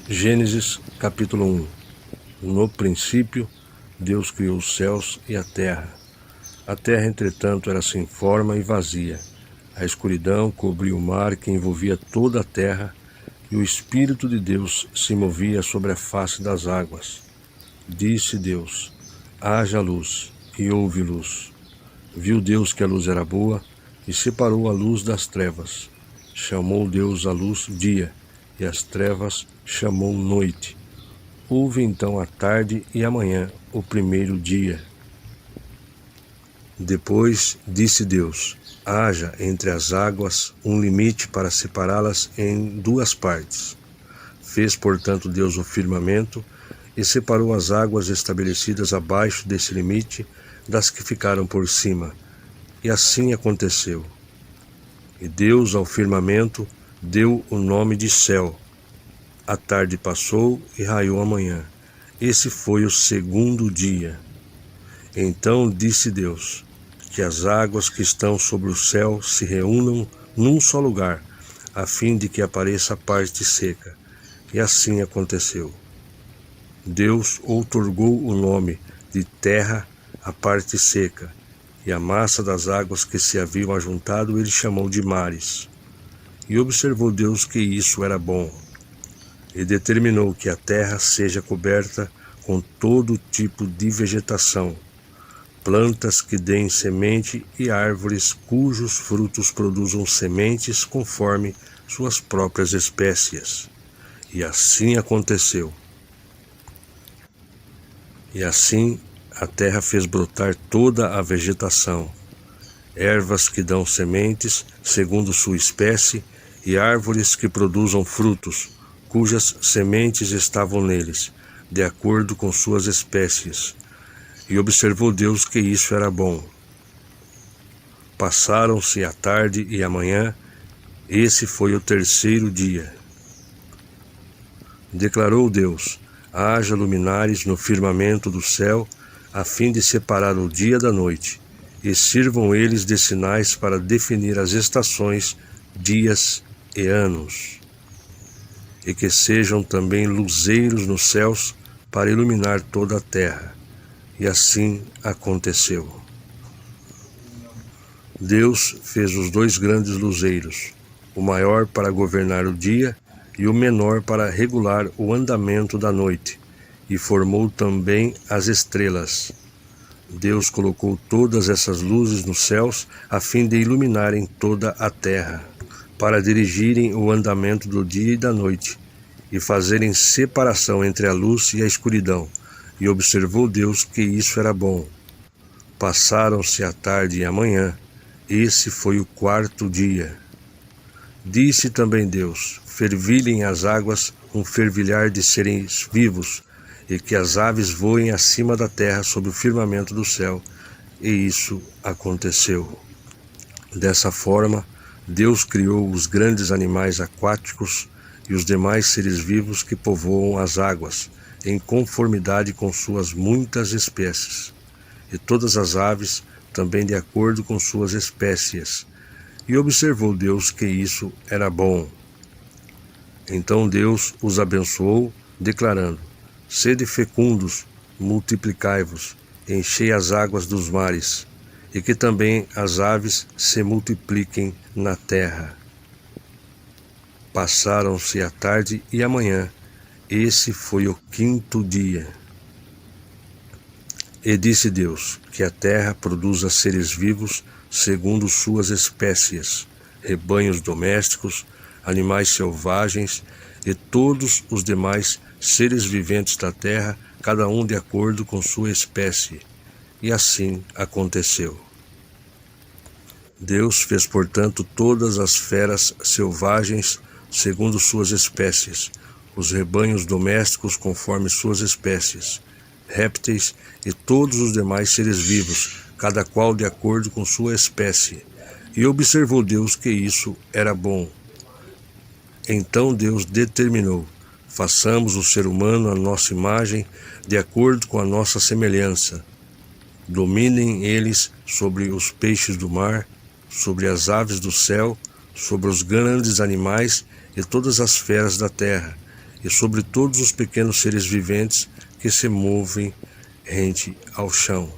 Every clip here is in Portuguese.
Gênesis capítulo 1. No princípio, Deus criou os céus e a terra. A terra, entretanto, era sem forma e vazia. A escuridão cobriu o mar que envolvia toda a terra, e o Espírito de Deus se movia sobre a face das águas. Disse Deus: haja luz, e houve luz. Viu Deus que a luz era boa, e separou a luz das trevas. Chamou Deus a luz dia, e as trevas chamou noite. Houve então a tarde e a manhã, o primeiro dia. Depois disse Deus: haja entre as águas um limite para separá-las em duas partes. Fez, portanto, Deus o firmamento e separou as águas estabelecidas abaixo desse limite das que ficaram por cima. E assim aconteceu. E Deus ao firmamento deu o nome de céu. A tarde passou e raiou a manhã. Esse foi o segundo dia. Então disse Deus: que as águas que estão sobre o céu se reúnam num só lugar, a fim de que apareça a parte seca. E assim aconteceu. Deus outorgou o nome de terra à parte seca, e a massa das águas que se haviam ajuntado ele chamou de mares. E observou Deus que isso era bom. E determinou que a terra seja coberta com todo tipo de vegetação, plantas que deem semente e árvores cujos frutos produzam sementes conforme suas próprias espécies. E assim aconteceu. E assim a terra fez brotar toda a vegetação, ervas que dão sementes segundo sua espécie e árvores que produzam frutos, cujas sementes estavam neles, de acordo com suas espécies. E observou Deus que isso era bom. Passaram-se a tarde e a manhã, esse foi o terceiro dia. Declarou Deus: haja luminares no firmamento do céu, a fim de separar o dia da noite, e sirvam eles de sinais para definir as estações, dias e anos. E que sejam também luzeiros nos céus para iluminar toda a terra. E assim aconteceu. Deus fez os dois grandes luzeiros, o maior para governar o dia e o menor para regular o andamento da noite, e formou também as estrelas. Deus colocou todas essas luzes nos céus a fim de iluminarem toda a terra, para dirigirem o andamento do dia e da noite, e fazerem separação entre a luz e a escuridão. E observou Deus que isso era bom. Passaram-se a tarde e a manhã, esse foi o quarto dia. Disse também Deus: fervilhem as águas um fervilhar de seres vivos, e que as aves voem acima da terra sob o firmamento do céu. E isso aconteceu. Dessa forma, Deus criou os grandes animais aquáticos e os demais seres vivos que povoam as águas, em conformidade com suas muitas espécies, e todas as aves também de acordo com suas espécies. E observou Deus que isso era bom. Então Deus os abençoou, declarando: sede fecundos, multiplicai-vos, enchei as águas dos mares, e que também as aves se multipliquem na terra. Passaram-se a tarde e a manhã, esse foi o quinto dia. E disse Deus: que a terra produza seres vivos segundo suas espécies, rebanhos domésticos, animais selvagens e todos os demais seres viventes da terra, cada um de acordo com sua espécie. E assim aconteceu. Deus fez, portanto, todas as feras selvagens segundo suas espécies, os rebanhos domésticos conforme suas espécies, répteis e todos os demais seres vivos, cada qual de acordo com sua espécie. E observou Deus que isso era bom. Então Deus determinou: façamos o ser humano à nossa imagem, de acordo com a nossa semelhança. Dominem eles sobre os peixes do mar, sobre as aves do céu, sobre os grandes animais e todas as feras da terra, e sobre todos os pequenos seres viventes que se movem rente ao chão.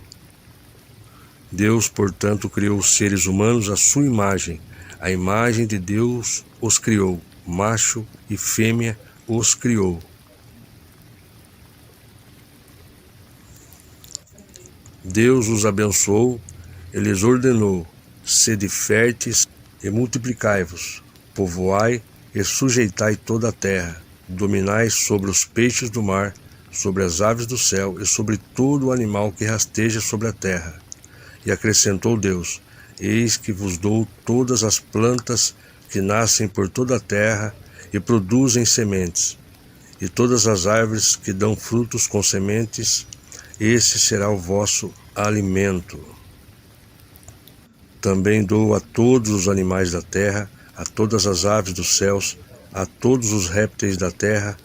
Deus, portanto, criou os seres humanos à sua imagem. A imagem de Deus os criou, macho e fêmea os criou. Deus os abençoou e lhes ordenou: sede férteis e multiplicai-vos, povoai e sujeitai toda a terra, dominai sobre os peixes do mar, sobre as aves do céu e sobre todo o animal que rasteja sobre a terra. E acrescentou Deus: eis que vos dou todas as plantas que nascem por toda a terra e produzem sementes, e todas as árvores que dão frutos com sementes, esse será o vosso alimento. Também dou a todos os animais da terra, a todas as aves dos céus, a todos os répteis da terra,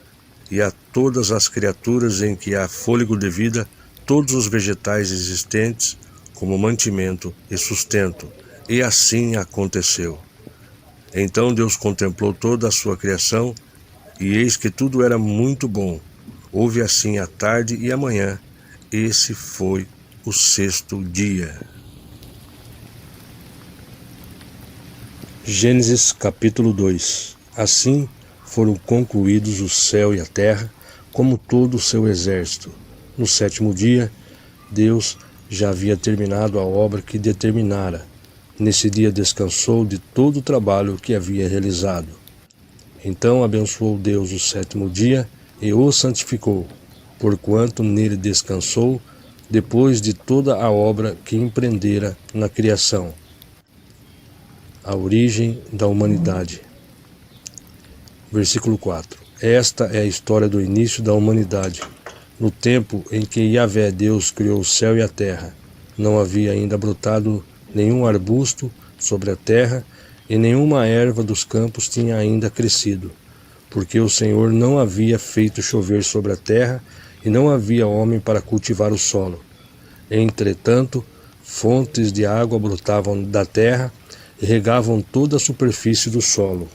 e a todas as criaturas em que há fôlego de vida, todos os vegetais existentes, como mantimento e sustento. E assim aconteceu. Então Deus contemplou toda a sua criação, e eis que tudo era muito bom. Houve assim a tarde e a manhã. Esse foi o sexto dia. Gênesis capítulo 2. Assim foram concluídos o céu e a terra, como todo o seu exército. No sétimo dia, Deus já havia terminado a obra que determinara. Nesse dia descansou de todo o trabalho que havia realizado. Então abençoou Deus o sétimo dia e o santificou, porquanto nele descansou, depois de toda a obra que empreendera na criação. A origem da humanidade. Versículo 4. Esta é a história do início da humanidade. No tempo em que Yahvé Deus criou o céu e a terra, não havia ainda brotado nenhum arbusto sobre a terra, e nenhuma erva dos campos tinha ainda crescido, porque o Senhor não havia feito chover sobre a terra, e não havia homem para cultivar o solo. Entretanto, fontes de água brotavam da terra e regavam toda a superfície do solo.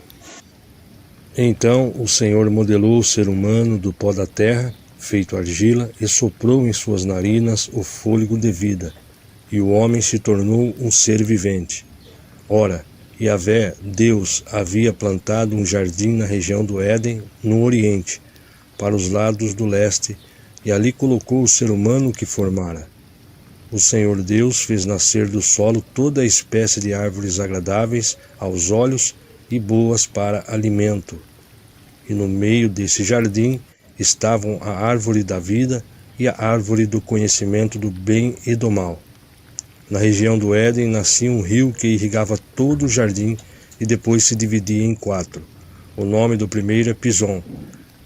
Então o Senhor modelou o ser humano do pó da terra, feito argila, e soprou em suas narinas o fôlego de vida, e o homem se tornou um ser vivente. Ora, Yahvé, Deus, havia plantado um jardim na região do Éden, no Oriente, para os lados do leste, e ali colocou o ser humano que formara. O Senhor Deus fez nascer do solo toda a espécie de árvores agradáveis aos olhos e boas para alimento. E no meio desse jardim estavam a árvore da vida e a árvore do conhecimento do bem e do mal. Na região do Éden nascia um rio que irrigava todo o jardim e depois se dividia em 4. O nome do primeiro é Pison.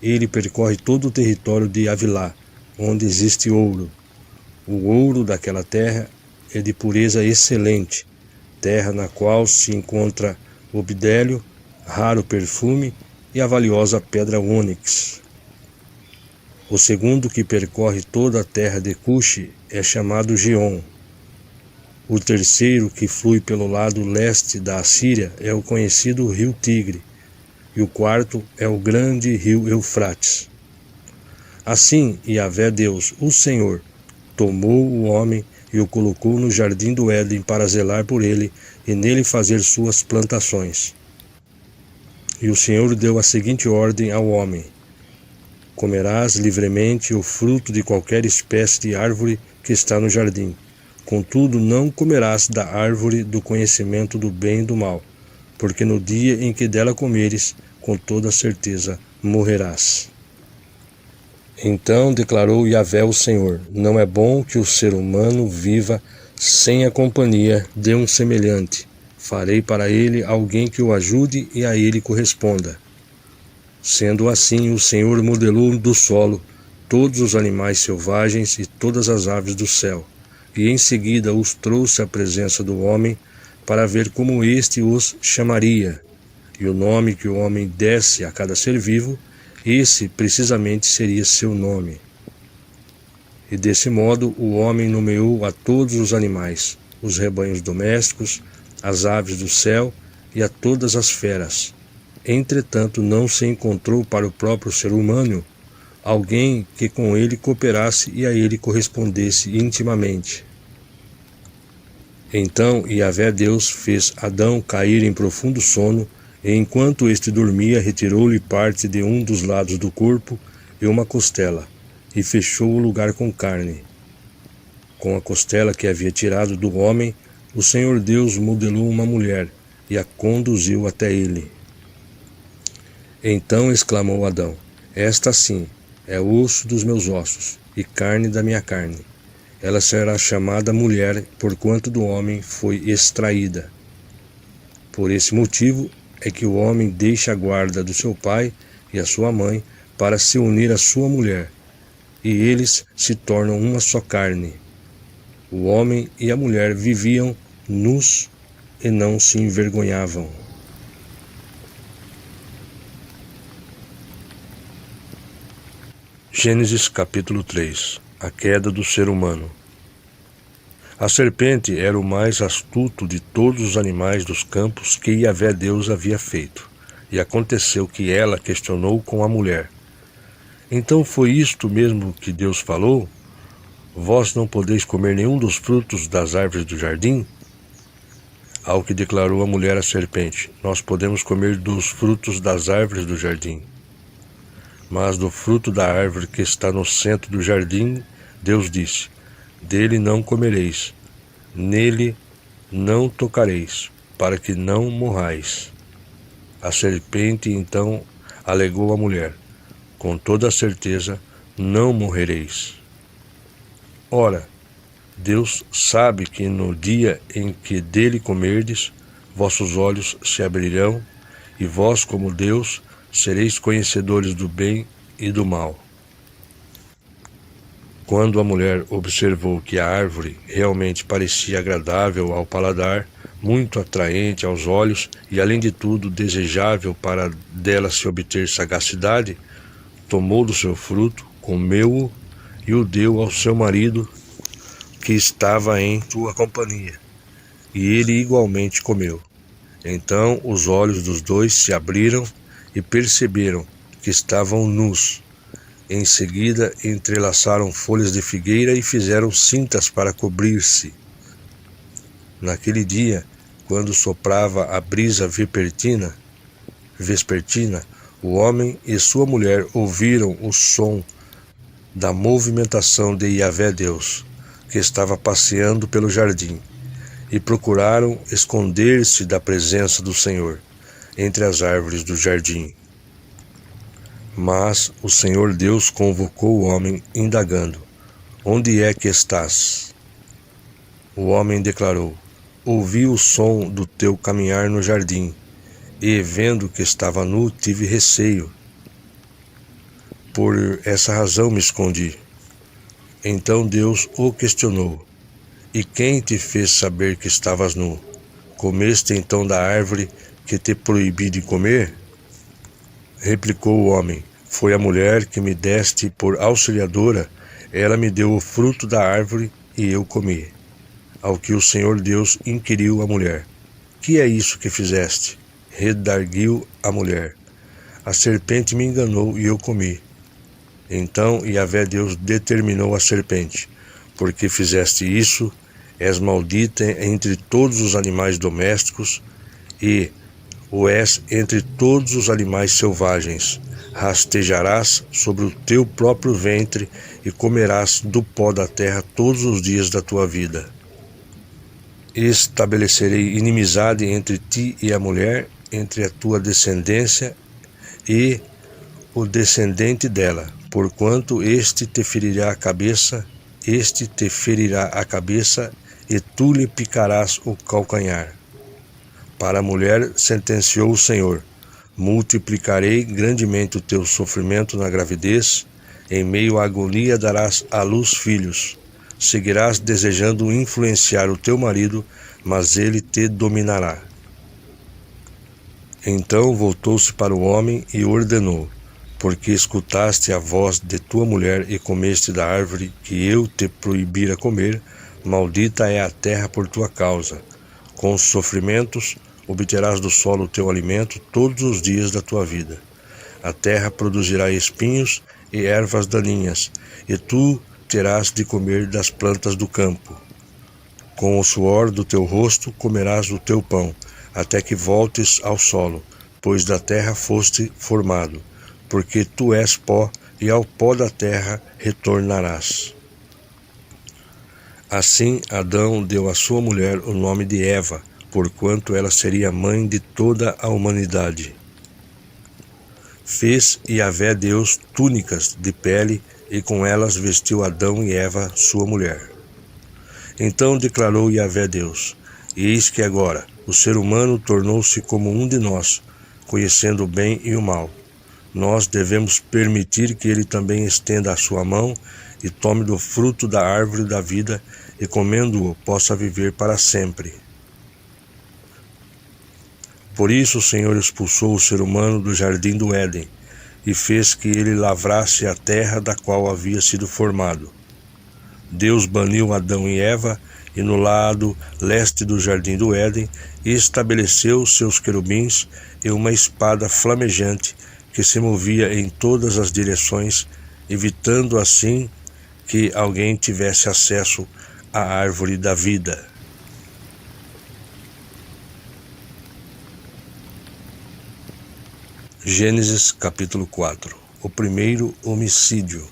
Ele percorre todo o território de Havilá, onde existe ouro. O ouro daquela terra é de pureza excelente, terra na qual se encontra o bidélio, raro perfume, e a valiosa pedra ônix. O segundo, que percorre toda a terra de Cuxi, é chamado Gion. O terceiro, que flui pelo lado leste da Assíria, é o conhecido rio Tigre, e o quarto é o grande rio Eufrates. Assim, Yahvé Deus, o Senhor, tomou o homem e o colocou no jardim do Éden para zelar por ele e nele fazer suas plantações. E o Senhor deu a seguinte ordem ao homem: comerás livremente o fruto de qualquer espécie de árvore que está no jardim. Contudo, não comerás da árvore do conhecimento do bem e do mal, porque no dia em que dela comeres, com toda certeza morrerás. Então declarou Yahvé o Senhor: não é bom que o ser humano viva sem a companhia de um semelhante. Farei para ele alguém que o ajude e a ele corresponda. Sendo assim, o Senhor modelou do solo todos os animais selvagens e todas as aves do céu, e em seguida os trouxe à presença do homem, para ver como este os chamaria. E o nome que o homem desse a cada ser vivo, esse precisamente seria seu nome. E desse modo o homem nomeou a todos os animais, os rebanhos domésticos, as aves do céu e a todas as feras. Entretanto, não se encontrou para o próprio ser humano alguém que com ele cooperasse e a ele correspondesse intimamente. Então Yahvé Deus fez Adão cair em profundo sono, e enquanto este dormia, retirou-lhe parte de um dos lados do corpo e uma costela, e fechou o lugar com carne. Com a costela que havia tirado do homem, o Senhor Deus modelou uma mulher e a conduziu até ele. Então exclamou Adão: esta sim é osso dos meus ossos e carne da minha carne. Ela será chamada mulher, porquanto do homem foi extraída. Por esse motivo é que o homem deixa a guarda do seu pai e a sua mãe para se unir à sua mulher, e eles se tornam uma só carne. O homem e a mulher viviam nus e não se envergonhavam. Gênesis capítulo 3. A queda do ser humano. A serpente era o mais astuto de todos os animais dos campos que Yahvé Deus havia feito. E aconteceu que ela questionou com a mulher: então foi isto mesmo que Deus falou? Vós não podeis comer nenhum dos frutos das árvores do jardim? Ao que declarou a mulher à serpente: nós podemos comer dos frutos das árvores do jardim. Mas do fruto da árvore que está no centro do jardim, Deus disse: dele não comereis, nele não tocareis, para que não morrais. A serpente então alegou à mulher: com toda a certeza não morrereis. Ora, Deus sabe que no dia em que dele comerdes, vossos olhos se abrirão, e vós, como Deus, sereis conhecedores do bem e do mal. Quando a mulher observou que a árvore realmente parecia agradável ao paladar, muito atraente aos olhos e, além de tudo, desejável para dela se obter sagacidade, tomou do seu fruto, comeu-o e o deu ao seu marido, que estava em sua companhia, e ele igualmente comeu. Então os olhos dos dois se abriram e perceberam que estavam nus. Em seguida entrelaçaram folhas de figueira e fizeram cintas para cobrir-se. Naquele dia, quando soprava a brisa vespertina, o homem e sua mulher ouviram o som da movimentação de Yahvé Deus, que estava passeando pelo jardim, e procuraram esconder-se da presença do Senhor entre as árvores do jardim. Mas o Senhor Deus convocou o homem, indagando: onde é que estás? O homem declarou: ouvi o som do teu caminhar no jardim, e vendo que estava nu, tive receio. Por essa razão me escondi. Então Deus o questionou: e quem te fez saber que estavas nu? Comeste então da árvore que te proibi de comer? Replicou o homem: foi a mulher que me deste por auxiliadora, ela me deu o fruto da árvore e eu comi. Ao que o Senhor Deus inquiriu a mulher: que é isso que fizeste? Redarguiu a mulher: a serpente me enganou e eu comi. Então Yahvé Deus determinou à serpente: porque fizeste isso, és maldita entre todos os animais domésticos e o és entre todos os animais selvagens. Rastejarás sobre o teu próprio ventre e comerás do pó da terra todos os dias da tua vida. Estabelecerei inimizade entre ti e a mulher, entre a tua descendência e o descendente dela, porquanto este te ferirá a cabeça, e tu lhe picarás o calcanhar. Para a mulher sentenciou o Senhor: multiplicarei grandemente o teu sofrimento na gravidez, em meio à agonia darás à luz filhos. Seguirás desejando influenciar o teu marido, mas ele te dominará. Então voltou-se para o homem e ordenou: porque escutaste a voz de tua mulher e comeste da árvore que eu te proibira comer, maldita é a terra por tua causa. Com os sofrimentos obterás do solo o teu alimento todos os dias da tua vida. A terra produzirá espinhos e ervas daninhas, e tu terás de comer das plantas do campo. Com o suor do teu rosto comerás o teu pão, até que voltes ao solo, pois da terra foste formado, porque tu és pó, e ao pó da terra retornarás. Assim Adão deu à sua mulher o nome de Eva, porquanto ela seria mãe de toda a humanidade. Fez Yahvé Deus túnicas de pele, e com elas vestiu Adão e Eva, sua mulher. Então declarou Yahvé Deus: Eis que agora o ser humano tornou-se como um de nós, conhecendo o bem e o mal. Nós devemos permitir que ele também estenda a sua mão e tome do fruto da árvore da vida, e comendo-o possa viver para sempre. Por isso o Senhor expulsou o ser humano do jardim do Éden, e fez que ele lavrasse a terra da qual havia sido formado. Deus baniu Adão e Eva, e no lado leste do jardim do Éden estabeleceu seus querubins e uma espada flamejante que se movia em todas as direções, evitando assim que alguém tivesse acesso à árvore da vida. Gênesis capítulo 4. O primeiro homicídio.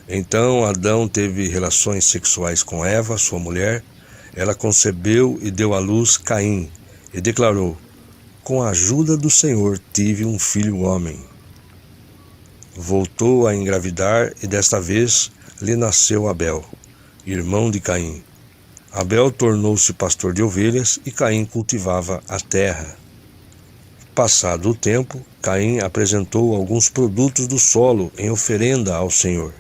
Então Adão teve relações sexuais com Eva, sua mulher. Ela concebeu e deu à luz Caim, e declarou: Com a ajuda do Senhor tive um filho homem. Voltou a engravidar, e desta vez lhe nasceu Abel, irmão de Caim. Abel tornou-se pastor de ovelhas, e Caim cultivava a terra. Passado o tempo, Caim apresentou alguns produtos do solo em oferenda ao Senhor.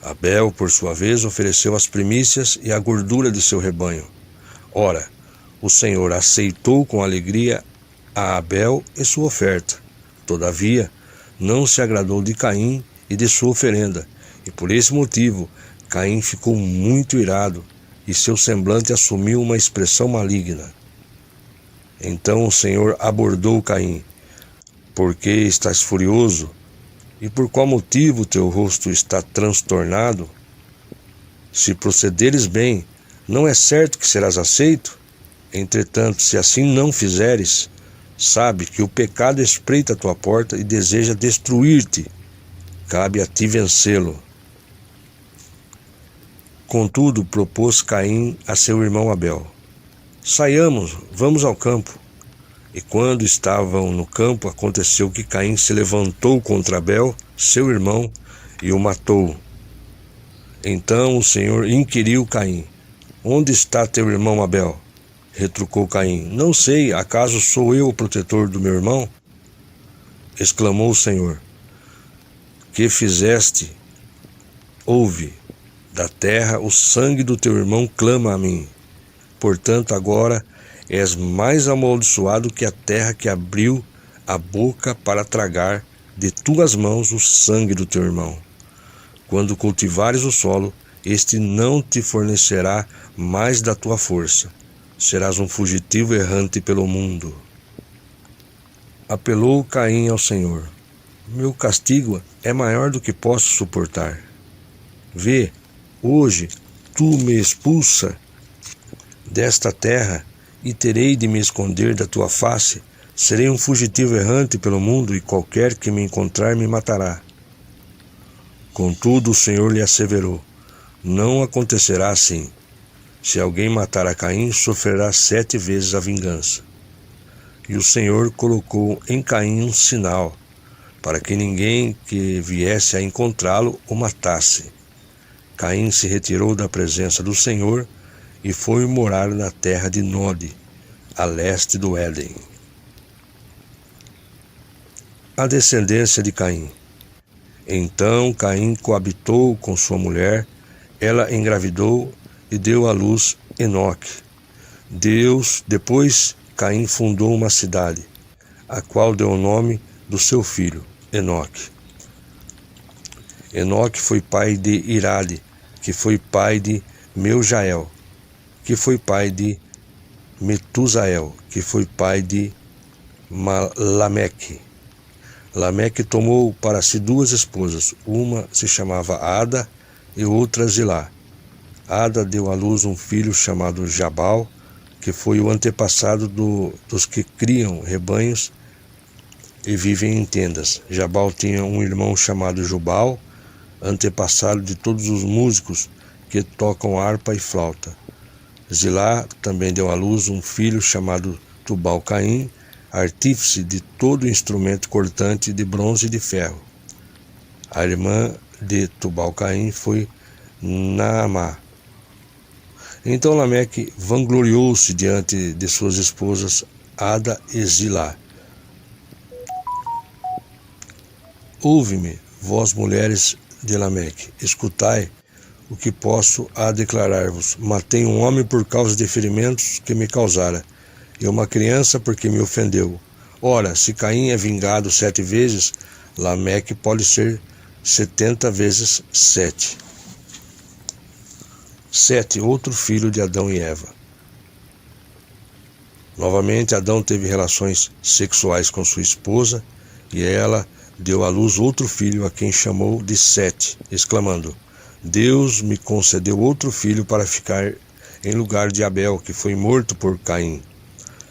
Abel, por sua vez, ofereceu as primícias e a gordura de seu rebanho. Ora, o Senhor aceitou com alegria a Abel e sua oferta. Todavia, não se agradou de Caim e de sua oferenda, e por esse motivo Caim ficou muito irado, e seu semblante assumiu uma expressão maligna. Então o Senhor abordou Caim: Por que estás furioso? E por qual motivo teu rosto está transtornado? Se procederes bem, não é certo que serás aceito? Entretanto, se assim não fizeres, sabe que o pecado espreita a tua porta e deseja destruir-te. Cabe a ti vencê-lo. Contudo, propôs Caim a seu irmão Abel: Saiamos, vamos ao campo. E quando estavam no campo, aconteceu que Caim se levantou contra Abel, seu irmão, e o matou. Então o Senhor inquiriu Caim: Onde está teu irmão Abel? Retrucou Caim: Não sei, acaso sou eu o protetor do meu irmão? Exclamou o Senhor: Que fizeste? Ouve, da terra o sangue do teu irmão clama a mim. Portanto, agora és mais amaldiçoado que a terra que abriu a boca para tragar de tuas mãos o sangue do teu irmão. Quando cultivares o solo, este não te fornecerá mais da tua força. Serás um fugitivo errante pelo mundo. Apelou Caim ao Senhor: Meu castigo é maior do que posso suportar. Vê, hoje tu me expulsa desta terra, e terei de me esconder da tua face. Serei um fugitivo errante pelo mundo, e qualquer que me encontrar me matará. Contudo o Senhor lhe asseverou: Não acontecerá assim. Se alguém matar a Caim, sofrerá 7 vezes a vingança. E o Senhor colocou em Caim um sinal, para que ninguém que viesse a encontrá-lo o matasse. Caim se retirou da presença do Senhor e foi morar na terra de Nod, a leste do Éden. A descendência de Caim. Então Caim coabitou com sua mulher, ela engravidou e deu à luz Enoque. Depois Caim fundou uma cidade, a qual deu o nome do seu filho, Enoque. Enoque foi pai de Irade, que foi pai de Meujael, que foi pai de Metusael, que foi pai de Lameque. Lameque tomou para si 2 esposas, uma se chamava Ada e outra Zilá. Ada deu à luz um filho chamado Jabal, que foi o antepassado dos que criam rebanhos e vivem em tendas. Jabal tinha um irmão chamado Jubal, antepassado de todos os músicos que tocam harpa e flauta. Zilá também deu à luz um filho chamado Tubal-Caim, artífice de todo instrumento cortante de bronze e de ferro. A irmã de Tubal-Caim foi Naamá. Então Lameque vangloriou-se diante de suas esposas Ada e Zilá. Ouve-me, vós mulheres de Lameque, escutai o que posso a declarar-vos. Matei um homem por causa de ferimentos que me causara, e uma criança porque me ofendeu. Ora, se Caim é vingado 7 vezes, Lameque pode ser 70 vezes 7. 7. Outro filho de Adão e Eva. Novamente, Adão teve relações sexuais com sua esposa, e ela deu à luz outro filho, a quem chamou de Sete, exclamando: Deus me concedeu outro filho para ficar em lugar de Abel, que foi morto por Caim.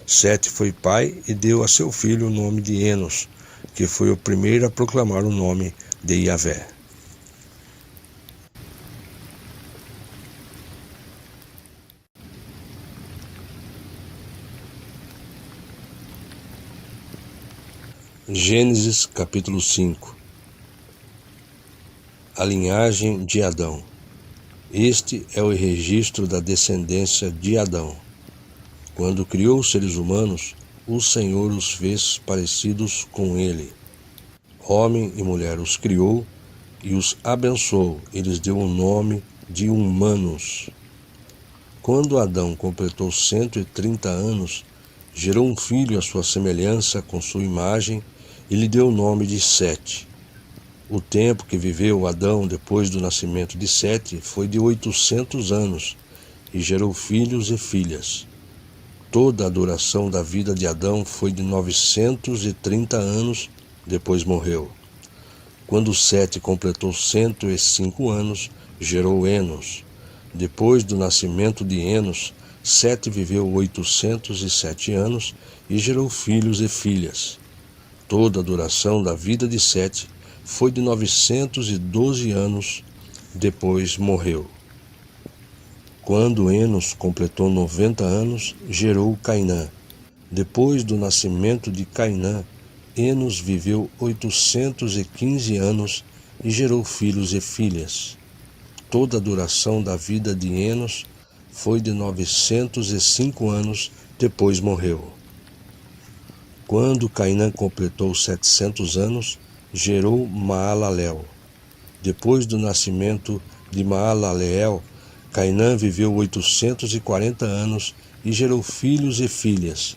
Sete foi pai e deu a seu filho o nome de Enos, que foi o primeiro a proclamar o nome de Yahvé. Gênesis capítulo 5. A linhagem de Adão. Este é o registro da descendência de Adão. Quando criou os seres humanos, o Senhor os fez parecidos com ele. Homem e mulher os criou e os abençoou, e lhes deu o nome de humanos. Quando Adão completou 130 anos, gerou um filho à sua semelhança, com sua imagem, e lhe deu o nome de Sete. O tempo que viveu Adão depois do nascimento de Sete foi de 800 anos, e gerou filhos e filhas. Toda a duração da vida de Adão foi de 930 anos, depois morreu. Quando Sete completou 105 anos, gerou Enos. Depois do nascimento de Enos, Sete viveu 807 anos e gerou filhos e filhas. Toda a duração da vida de Sete foi de 912 anos, depois morreu. Quando Enos completou 90 anos, gerou Cainã. Depois do nascimento de Cainã, Enos viveu 815 anos e gerou filhos e filhas. Toda a duração da vida de Enos foi de 905 anos, depois morreu. Quando Cainã completou 700 anos, gerou Maalalel. Depois do nascimento de Maalalel, Cainã viveu 840 anos e gerou filhos e filhas.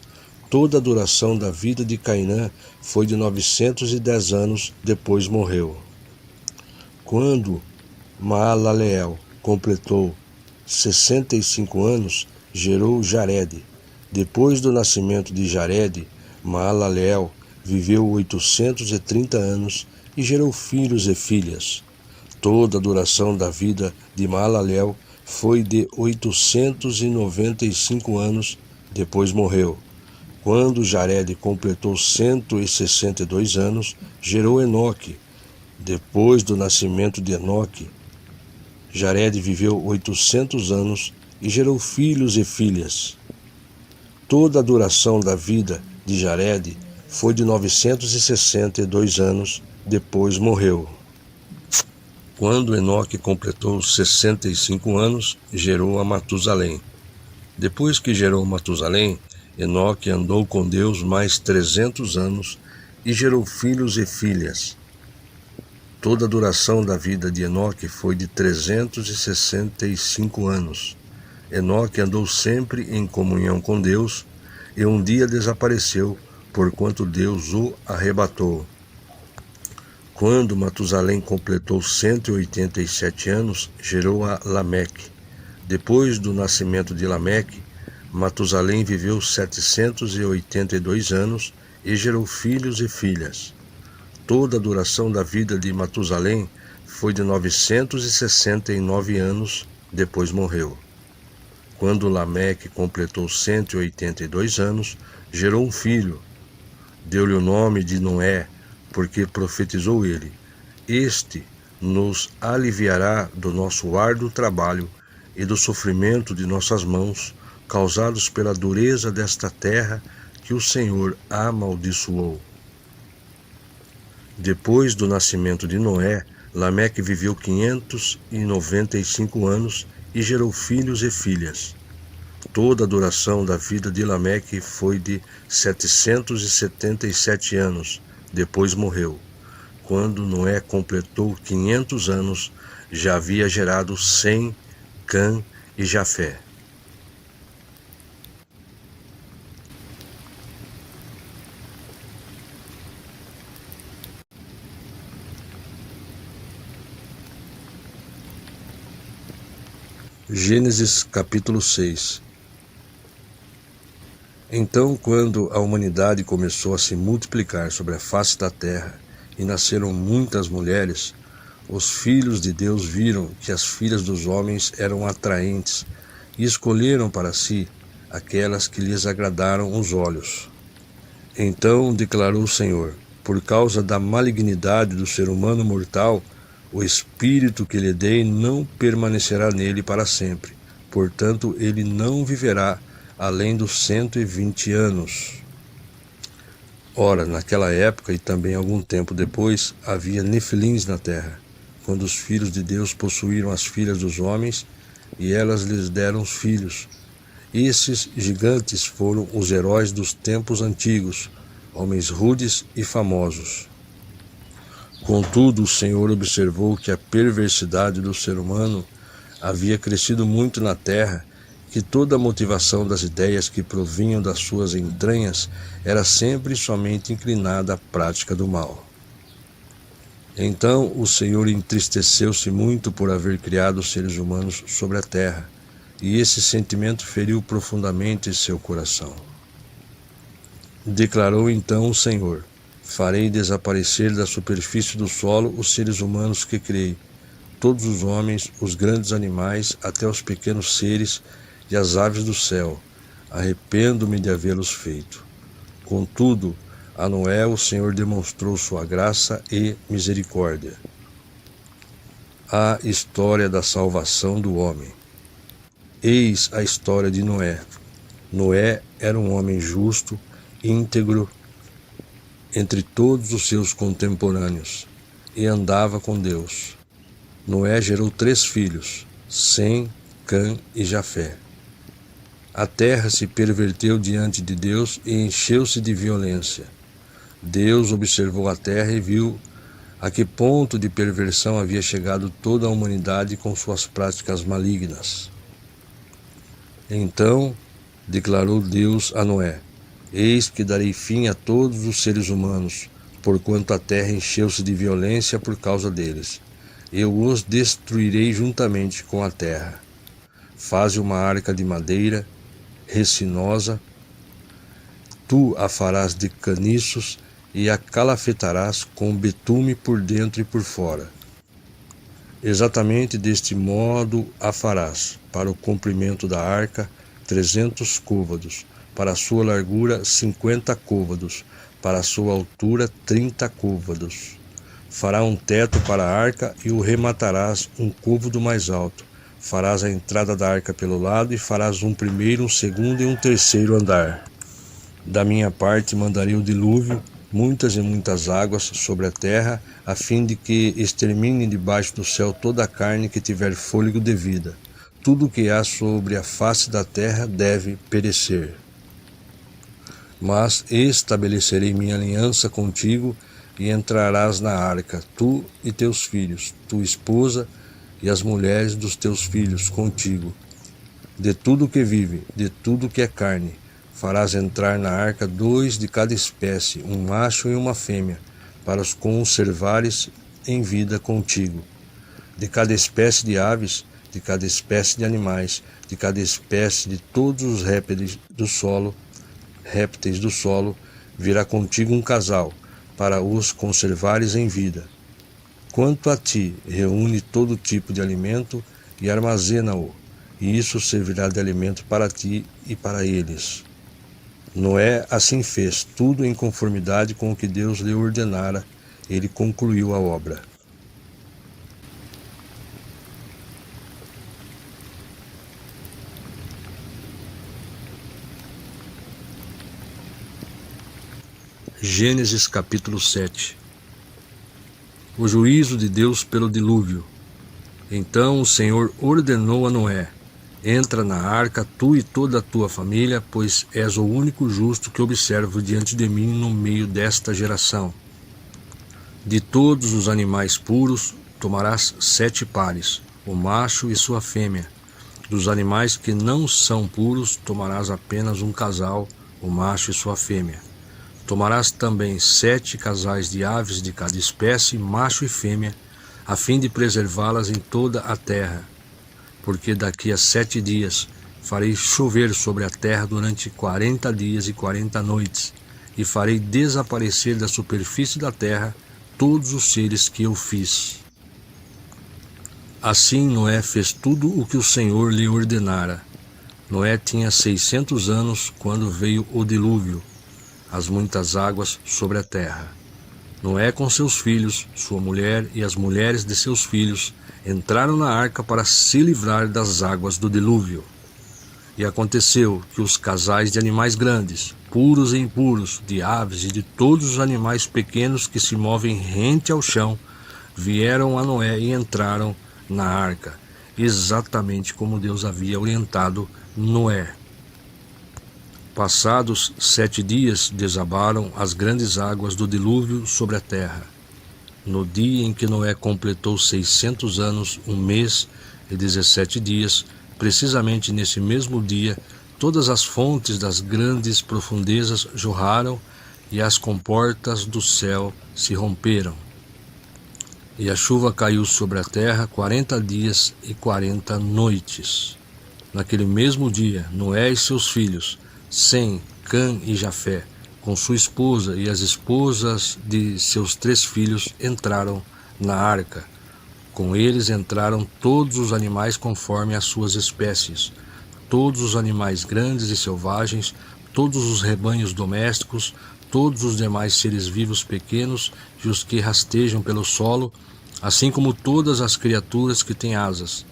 Toda a duração da vida de Cainã foi de 910 anos, depois morreu. Quando Maalalel completou 65 anos, gerou Jared. Depois do nascimento de Jared, Maalalel viveu 830 anos e gerou filhos e filhas. Toda a duração da vida de Maalalel foi de 895 anos, depois morreu. Quando Jared completou 162 anos, gerou Enoque. Depois do nascimento de Enoque, Jared viveu 800 anos e gerou filhos e filhas. Toda a duração da vida de Jared foi de 962 anos, depois morreu. Quando Enoque completou 65 anos, gerou a Matusalém. Depois que gerou Matusalém, Enoque andou com Deus mais 300 anos e gerou filhos e filhas. Toda a duração da vida de Enoque foi de 365 anos. Enoque andou sempre em comunhão com Deus e um dia desapareceu, porquanto Deus o arrebatou. Quando Matusalém completou 187 anos, gerou a Lameque. Depois do nascimento de Lameque, Matusalém viveu 782 anos e gerou filhos e filhas. Toda a duração da vida de Matusalém foi de 969 anos, depois morreu. Quando Lameque completou 182 anos, gerou um filho. Deu-lhe o nome de Noé, porque profetizou ele: Este nos aliviará do nosso árduo trabalho e do sofrimento de nossas mãos, causados pela dureza desta terra que o Senhor amaldiçoou. Depois do nascimento de Noé, Lameque viveu 595 anos e gerou filhos e filhas. Toda a duração da vida de Lameque foi de 777 anos, depois morreu. Quando Noé completou 500 anos, já havia gerado Sem, Cã e Jafé. Gênesis capítulo 6. Então, quando a humanidade começou a se multiplicar sobre a face da terra e nasceram muitas mulheres, os filhos de Deus viram que as filhas dos homens eram atraentes e escolheram para si aquelas que lhes agradaram os olhos. Então declarou o Senhor: por causa da malignidade do ser humano mortal, o espírito que lhe dei não permanecerá nele para sempre. Portanto, ele não viverá além dos 120 anos. Ora, naquela época e também algum tempo depois, havia nefilins na terra, quando os filhos de Deus possuíram as filhas dos homens, e elas lhes deram os filhos. Esses gigantes foram os heróis dos tempos antigos, homens rudes e famosos. Contudo, o Senhor observou que a perversidade do ser humano havia crescido muito na terra, que toda a motivação das ideias que provinham das suas entranhas era sempre e somente inclinada à prática do mal. Então o Senhor entristeceu-se muito por haver criado os seres humanos sobre a terra, e esse sentimento feriu profundamente seu coração. Declarou então o Senhor: farei desaparecer da superfície do solo os seres humanos que criei, todos os homens, os grandes animais, até os pequenos seres e as aves do céu. Arrependo-me de havê-los feito. Contudo, a Noé o Senhor demonstrou sua graça e misericórdia. A história da salvação do homem. Eis a história de Noé. Noé era um homem justo, íntegro, entre todos os seus contemporâneos, e andava com Deus. Noé gerou 3 filhos, Sem, Cã e Jafé. A terra se perverteu diante de Deus e encheu-se de violência. Deus observou a terra e viu a que ponto de perversão havia chegado toda a humanidade com suas práticas malignas. Então declarou Deus a Noé: eis que darei fim a todos os seres humanos, porquanto a terra encheu-se de violência por causa deles. Eu os destruirei juntamente com a terra. Faze uma arca de madeira resinosa, tu a farás de caniços e a calafetarás com betume por dentro e por fora. Exatamente deste modo a farás. Para o comprimento da arca, 300 côvados, para a sua largura 50 côvados, para a sua altura 30 côvados. Fará um teto para a arca e o rematarás um côvado mais alto. Farás a entrada da arca pelo lado e farás um primeiro, um segundo e um terceiro andar. Da minha parte mandarei o dilúvio, muitas e muitas águas sobre a terra, a fim de que extermine debaixo do céu toda a carne que tiver fôlego de vida. Tudo o que há sobre a face da terra deve perecer. Mas estabelecerei minha aliança contigo, e entrarás na arca, tu e teus filhos, tua esposa e as mulheres dos teus filhos contigo. De tudo que vive, de tudo que é carne, farás entrar na arca 2 de cada espécie, um macho e uma fêmea, para os conservares em vida contigo. De cada espécie de aves, de cada espécie de animais, de cada espécie de todos os répteis do solo, virá contigo um casal, para os conservares em vida. Quanto a ti, reúne todo tipo de alimento e armazena-o, e isso servirá de alimento para ti e para eles. Noé assim fez, tudo em conformidade com o que Deus lhe ordenara. Ele concluiu a obra. Gênesis capítulo 7. O juízo de Deus pelo dilúvio. Então o Senhor ordenou a Noé: entra na arca, tu e toda a tua família, pois és o único justo que observo diante de mim no meio desta geração. De todos os animais puros tomarás 7 pares, o macho e sua fêmea. Dos animais que não são puros tomarás apenas um casal, o macho e sua fêmea. Tomarás também 7 casais de aves de cada espécie, macho e fêmea, a fim de preservá-las em toda a terra. Porque daqui a 7 dias farei chover sobre a terra durante 40 dias e 40 noites, e farei desaparecer da superfície da terra todos os seres que eu fiz. Assim Noé fez tudo o que o Senhor lhe ordenara. Noé tinha 600 anos quando veio o dilúvio, as muitas águas sobre a terra. Noé com seus filhos, sua mulher e as mulheres de seus filhos entraram na arca para se livrar das águas do dilúvio. E aconteceu que os casais de animais grandes, puros e impuros, de aves e de todos os animais pequenos que se movem rente ao chão, vieram a Noé e entraram na arca, exatamente como Deus havia orientado Noé. Passados 7 dias, desabaram as grandes águas do dilúvio sobre a terra. No dia em que Noé completou 600 anos, 1 mês e 17 dias, precisamente nesse mesmo dia, todas as fontes das grandes profundezas jorraram e as comportas do céu se romperam. E a chuva caiu sobre a terra 40 dias e 40 noites. Naquele mesmo dia, Noé e seus filhos, Sem, Cã e Jafé, com sua esposa e as esposas de seus 3 filhos, entraram na arca. Com eles entraram todos os animais conforme as suas espécies, todos os animais grandes e selvagens, todos os rebanhos domésticos, todos os demais seres vivos pequenos e os que rastejam pelo solo, assim como todas as criaturas que têm asas,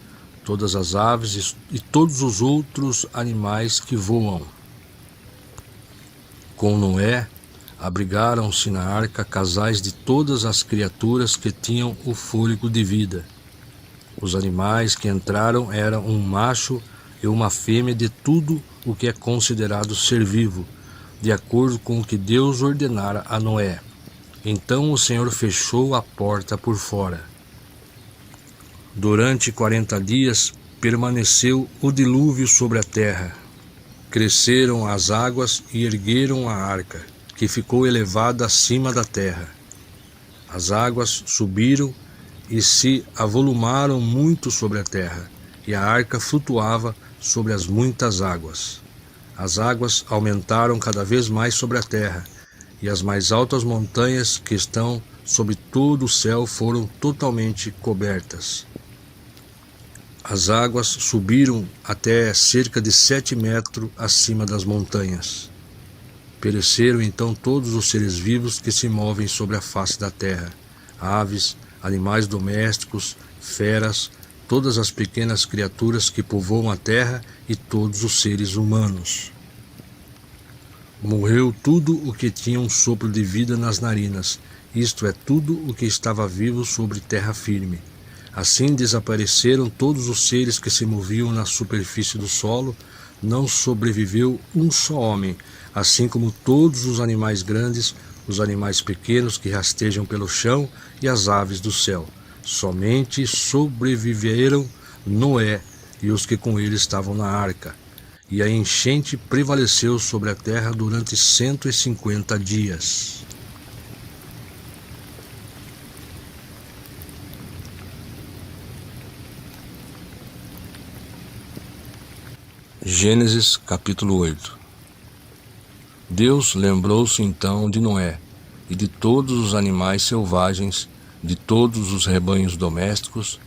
todas as aves e todos os outros animais que voam. Com Noé, abrigaram-se na arca casais de todas as criaturas que tinham o fôlego de vida. Os animais que entraram eram um macho e uma fêmea de tudo o que é considerado ser vivo, de acordo com o que Deus ordenara a Noé. Então o Senhor fechou a porta por fora. Durante 40 dias permaneceu o dilúvio sobre a terra. Cresceram as águas e ergueram a arca, que ficou elevada acima da terra. As águas subiram e se avolumaram muito sobre a terra, e a arca flutuava sobre as muitas águas. As águas aumentaram cada vez mais sobre a terra, e as mais altas montanhas que estão sobre todo o céu foram totalmente cobertas. As águas subiram até cerca de 7 metros acima das montanhas. Pereceram então todos os seres vivos que se movem sobre a face da terra, aves, animais domésticos, feras, todas as pequenas criaturas que povoam a terra e todos os seres humanos. Morreu tudo o que tinha um sopro de vida nas narinas, isto é, tudo o que estava vivo sobre terra firme. Assim desapareceram todos os seres que se moviam na superfície do solo, não sobreviveu um só homem, assim como todos os animais grandes, os animais pequenos que rastejam pelo chão e as aves do céu. Somente sobreviveram Noé e os que com ele estavam na arca. E a enchente prevaleceu sobre a terra durante 150 dias. Gênesis capítulo 8. Deus lembrou-se então de Noé e de todos os animais selvagens, de todos os rebanhos domésticos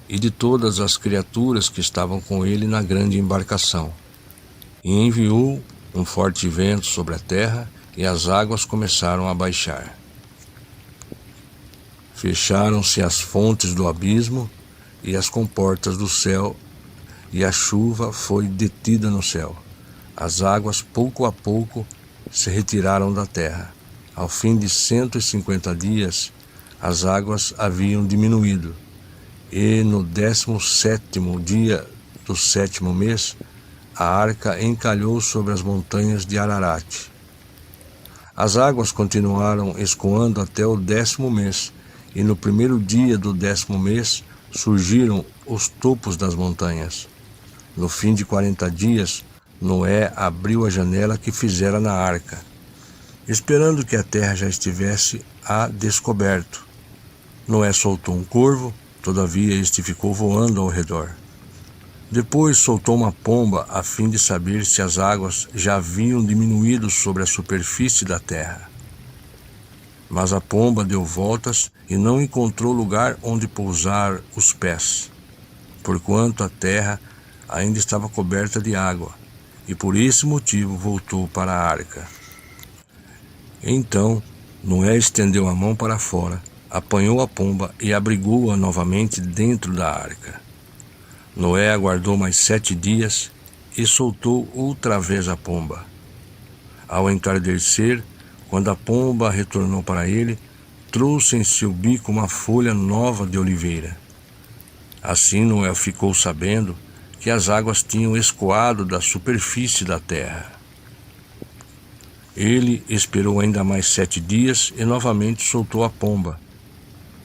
e de todas as criaturas que estavam com ele na grande embarcação. E enviou um forte vento sobre a terra e as águas começaram a baixar. Fecharam-se as fontes do abismo e as comportas do céu, e a chuva foi detida no céu. As águas, pouco a pouco, se retiraram da terra. Ao fim de 150 dias, as águas haviam diminuído, e no 17º dia do 7º mês, a arca encalhou sobre as montanhas de Ararat. As águas continuaram escoando até o 10º mês, e no primeiro dia do 10º mês surgiram os topos das montanhas. No fim de 40 dias, Noé abriu a janela que fizera na arca, esperando que a terra já estivesse a descoberto. Noé soltou um corvo, todavia este ficou voando ao redor. Depois soltou uma pomba, a fim de saber se as águas já haviam diminuído sobre a superfície da terra. Mas a pomba deu voltas e não encontrou lugar onde pousar os pés, porquanto a terra ainda estava coberta de água, e por esse motivo voltou para a arca. Então Noé estendeu a mão para fora, apanhou a pomba e abrigou-a novamente dentro da arca. Noé aguardou mais 7 dias e soltou outra vez a pomba. Ao entardecer, quando a pomba retornou para ele, trouxe em seu bico uma folha nova de oliveira. Assim Noé ficou sabendo que as águas tinham escoado da superfície da terra. Ele esperou ainda mais 7 dias e novamente soltou a pomba,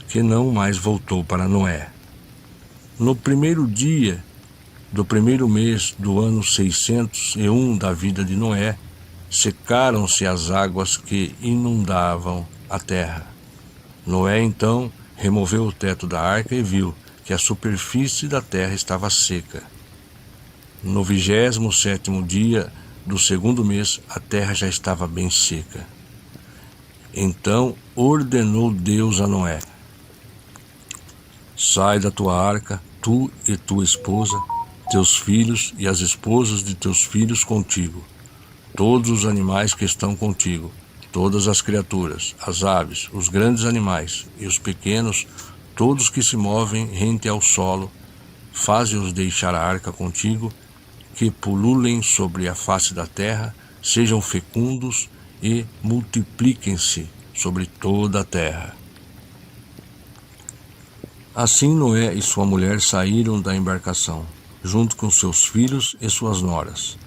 que não mais voltou para Noé. No primeiro dia do primeiro mês do ano 601 da vida de Noé, secaram-se as águas que inundavam a terra. Noé então removeu o teto da arca e viu que a superfície da terra estava seca. No 27º dia do 2º mês, a terra já estava bem seca. Então ordenou Deus a Noé: sai da tua arca, tu e tua esposa, teus filhos e as esposas de teus filhos contigo, todos os animais que estão contigo, todas as criaturas, as aves, os grandes animais e os pequenos, todos que se movem rente ao solo, faze-os deixar a arca contigo, que pululem sobre a face da terra, sejam fecundos e multipliquem-se sobre toda a terra. Assim Noé e sua mulher saíram da embarcação, junto com seus filhos e suas noras.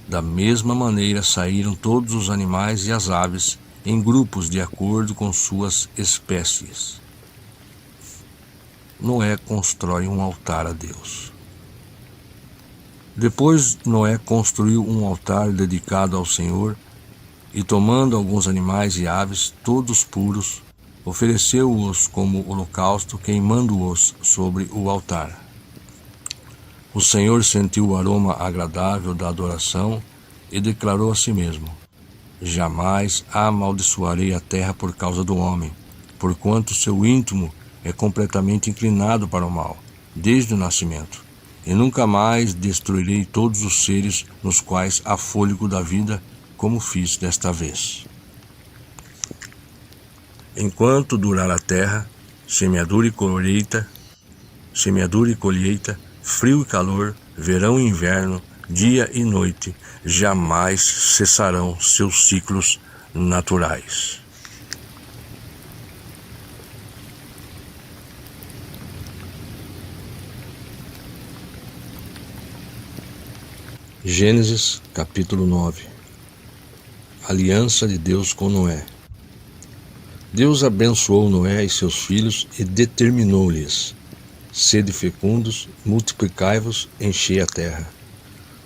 Da mesma maneira saíram todos os animais e as aves, em grupos de acordo com suas espécies. Noé constrói um altar a Deus. Depois Noé construiu um altar dedicado ao Senhor e, tomando alguns animais e aves, todos puros, ofereceu-os como holocausto, queimando-os sobre o altar. O Senhor sentiu o aroma agradável da adoração e declarou a si mesmo: jamais amaldiçoarei a terra por causa do homem, porquanto seu íntimo é completamente inclinado para o mal, desde o nascimento. E nunca mais destruirei todos os seres nos quais há fôlego da vida, como fiz desta vez. Enquanto durar a terra, semeadura e colheita, frio e calor, verão e inverno, dia e noite, jamais cessarão seus ciclos naturais. Gênesis capítulo 9. Aliança de Deus com Noé. Deus abençoou Noé e seus filhos e determinou-lhes: sede fecundos, multiplicai-vos, enchei a terra.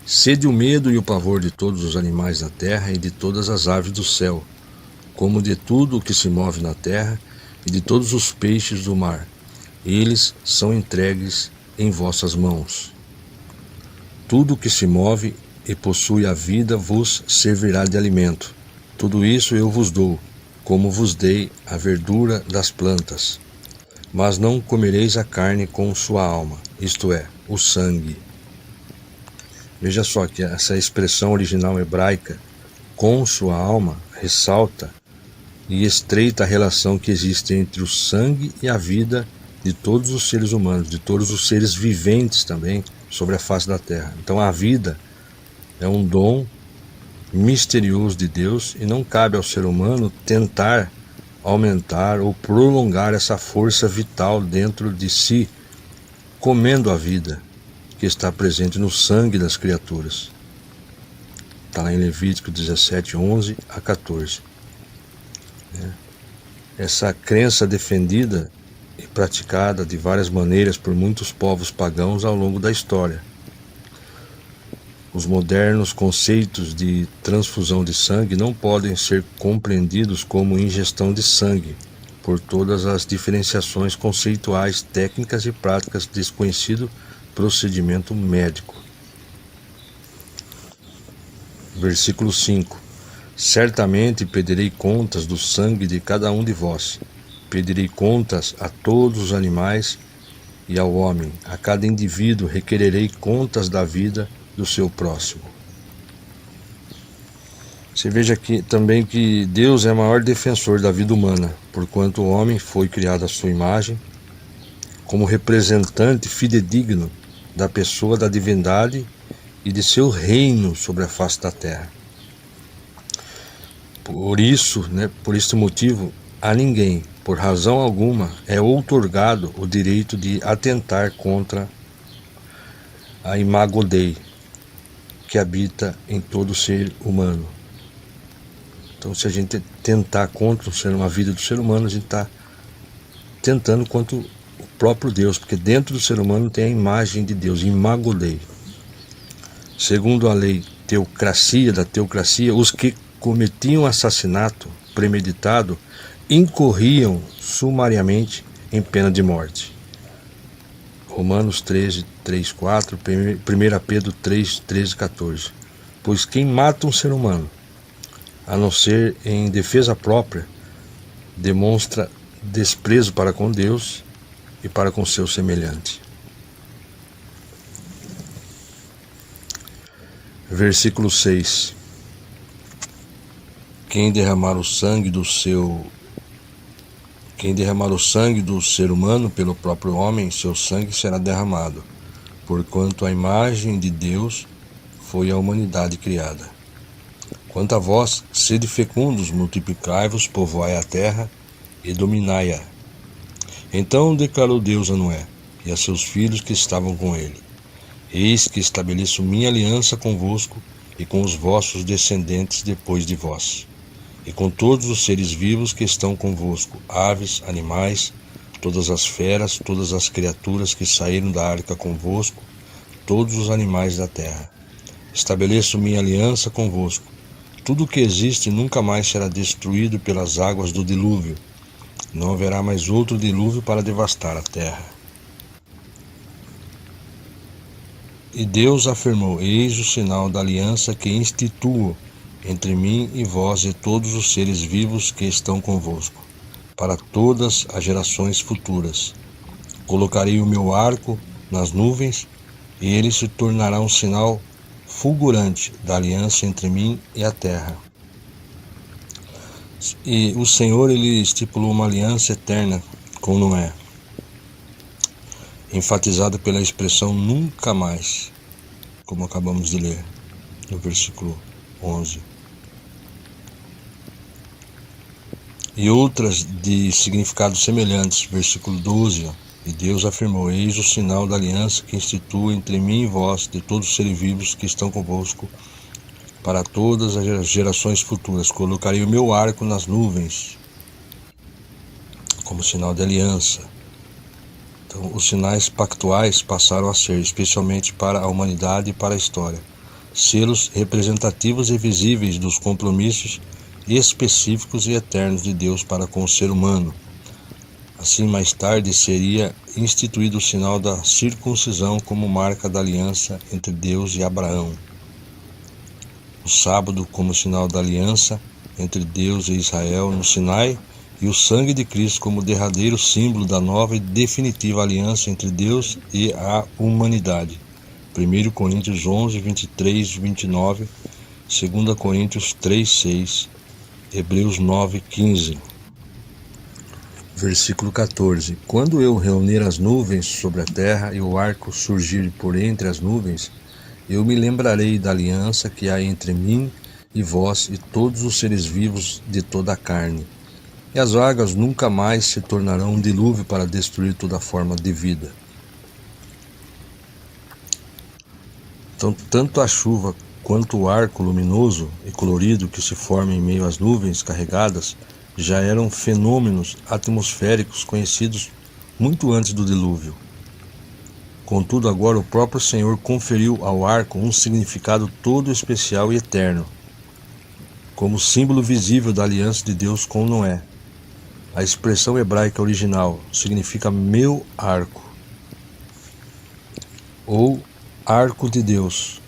Sede o medo e o pavor de todos os animais da terra e de todas as aves do céu, como de tudo o que se move na terra e de todos os peixes do mar. Eles são entregues em vossas mãos. Tudo que se move e possui a vida vos servirá de alimento. Tudo isso eu vos dou, como vos dei a verdura das plantas. Mas não comereis a carne com sua alma, isto é, o sangue. Veja só que essa expressão original hebraica, com sua alma, ressalta e estreita a relação que existe entre o sangue e a vida de todos os seres humanos, de todos os seres viventes também sobre a face da terra. Então a vida é um dom misterioso de Deus e não cabe ao ser humano tentar aumentar ou prolongar essa força vital dentro de si, comendo a vida que está presente no sangue das criaturas. Está lá em Levítico 17, 11 a 14. Essa crença defendida e praticada de várias maneiras por muitos povos pagãos ao longo da história. Os modernos conceitos de transfusão de sangue não podem ser compreendidos como ingestão de sangue, por todas as diferenciações conceituais, técnicas e práticas de desconhecido procedimento médico. Versículo 5. Certamente pedirei contas do sangue de cada um de vós. Pedirei contas a todos os animais e ao homem. A cada indivíduo requererei contas da vida do seu próximo. Você veja aqui também que Deus é o maior defensor da vida humana, porquanto o homem foi criado à sua imagem, como representante fidedigno da pessoa da divindade e de seu reino sobre a face da terra. Por isso, por este motivo, a ninguém, por razão alguma, é outorgado o direito de atentar contra a imago Dei, que habita em todo ser humano. Então, se a gente tentar contra a vida do ser humano, a gente está tentando contra o próprio Deus, porque dentro do ser humano tem a imagem de Deus, imago Dei. Segundo a lei da teocracia, os que cometiam assassinato premeditado incorriam sumariamente em pena de morte. Romanos 13, 3, 4, 1 Pedro 3, 13, 14. Pois quem mata um ser humano, a não ser em defesa própria, demonstra desprezo para com Deus e para com seu semelhante. Versículo 6. Quem derramar o sangue do ser humano pelo próprio homem, seu sangue será derramado, porquanto a imagem de Deus foi a humanidade criada. Quanto a vós, sede fecundos, multiplicai-vos, povoai a terra e dominai-a. Então declarou Deus a Noé e a seus filhos que estavam com ele: Eis que estabeleço minha aliança convosco e com os vossos descendentes depois de vós, e com todos os seres vivos que estão convosco, aves, animais, todas as feras, todas as criaturas que saíram da arca convosco, todos os animais da terra. Estabeleço minha aliança convosco. Tudo o que existe nunca mais será destruído pelas águas do dilúvio. Não haverá mais outro dilúvio para devastar a terra. E Deus afirmou: Eis o sinal da aliança que instituo entre mim e vós e todos os seres vivos que estão convosco, para todas as gerações futuras. Colocarei o meu arco nas nuvens, e ele se tornará um sinal fulgurante da aliança entre mim e a terra. E o Senhor, ele estipulou uma aliança eterna com Noé, enfatizada pela expressão nunca mais, como acabamos de ler no versículo 11. E outras de significados semelhantes, versículo 12. E Deus afirmou: Eis o sinal da aliança que instituo entre mim e vós, de todos os seres vivos que estão convosco, para todas as gerações futuras. Colocarei o meu arco nas nuvens, como sinal de aliança. Então, os sinais pactuais passaram a ser, especialmente para a humanidade e para a história, selos representativos e visíveis dos compromissos específicos e eternos de Deus para com o ser humano. Assim, mais tarde, seria instituído o sinal da circuncisão como marca da aliança entre Deus e Abraão. O sábado como sinal da aliança entre Deus e Israel no Sinai, e o sangue de Cristo como derradeiro símbolo da nova e definitiva aliança entre Deus e a humanidade. 1 Coríntios 11, 23 e 29, 2 Coríntios 3, 6, Hebreus 9, 15. Versículo 14. Quando eu reunir as nuvens sobre a terra e o arco surgir por entre as nuvens, eu me lembrarei da aliança que há entre mim e vós e todos os seres vivos de toda a carne. E as águas nunca mais se tornarão um dilúvio para destruir toda forma de vida. Então, tanto a chuva quanto o arco luminoso e colorido que se forma em meio às nuvens carregadas já eram fenômenos atmosféricos conhecidos muito antes do dilúvio. Contudo, agora o próprio Senhor conferiu ao arco um significado todo especial e eterno, como símbolo visível da aliança de Deus com Noé. A expressão hebraica original significa meu arco, ou arco de Deus.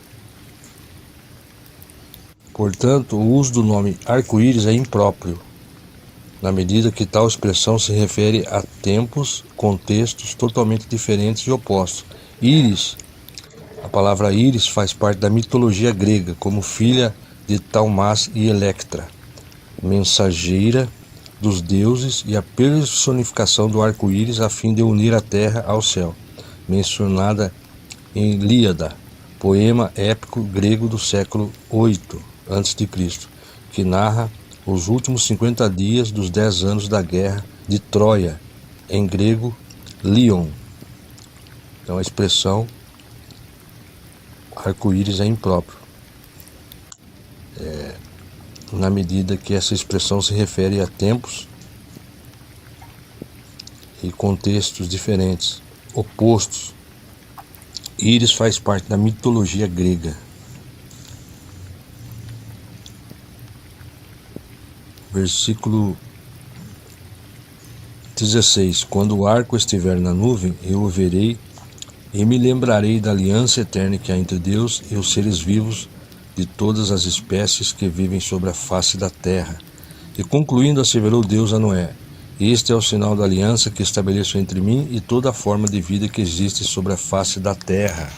Portanto, o uso do nome arco-íris é impróprio, na medida que tal expressão se refere a tempos, contextos totalmente diferentes e opostos. Íris, a palavra íris faz parte da mitologia grega, como filha de Talmas e Electra, mensageira dos deuses e a personificação do arco-íris a fim de unir a terra ao céu, mencionada em Ilíada, poema épico grego do século VIII a.C., que narra os últimos 50 dias dos 10 anos da guerra de Troia, em grego Lion. Então a expressão arco-íris é impróprio, na medida que essa expressão se refere a tempos e contextos diferentes, opostos. Íris faz parte da mitologia grega. Versículo 16. Quando o arco estiver na nuvem, eu o verei e me lembrarei da aliança eterna que há entre Deus e os seres vivos de todas as espécies que vivem sobre a face da terra. E concluindo, asseverou Deus a Noé: este é o sinal da aliança que estabeleço entre mim e toda a forma de vida que existe sobre a face da terra.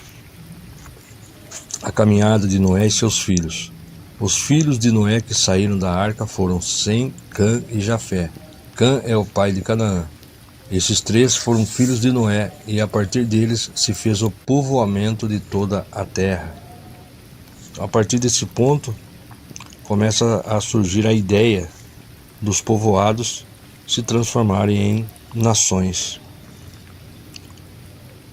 A caminhada de Noé e seus filhos. Os filhos de Noé que saíram da arca foram Sem, Cã e Jafé. Cã é o pai de Canaã. Esses três foram filhos de Noé, e a partir deles se fez o povoamento de toda a terra. A partir desse ponto, começa a surgir a ideia dos povoados se transformarem em nações.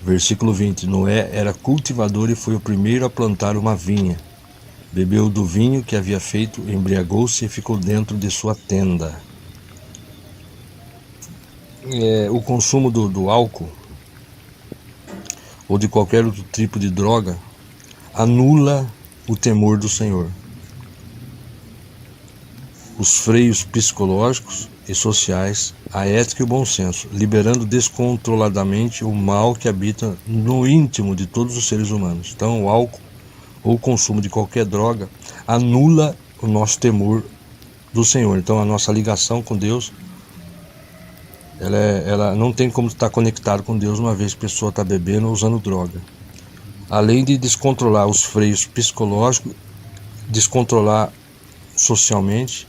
Versículo 20. Noé era cultivador e foi o primeiro a plantar uma vinha. Bebeu do vinho que havia feito, embriagou-se e ficou dentro de sua tenda. O consumo do álcool ou de qualquer outro tipo de droga anula o temor do Senhor. Os freios psicológicos e sociais, a ética e o bom senso, liberando descontroladamente o mal que habita no íntimo de todos os seres humanos. Então, o álcool ou o consumo de qualquer droga anula o nosso temor do Senhor. Então, a nossa ligação com Deus, ela não tem como estar conectado com Deus uma vez que a pessoa está bebendo ou usando droga. Além de descontrolar os freios psicológicos, descontrolar socialmente,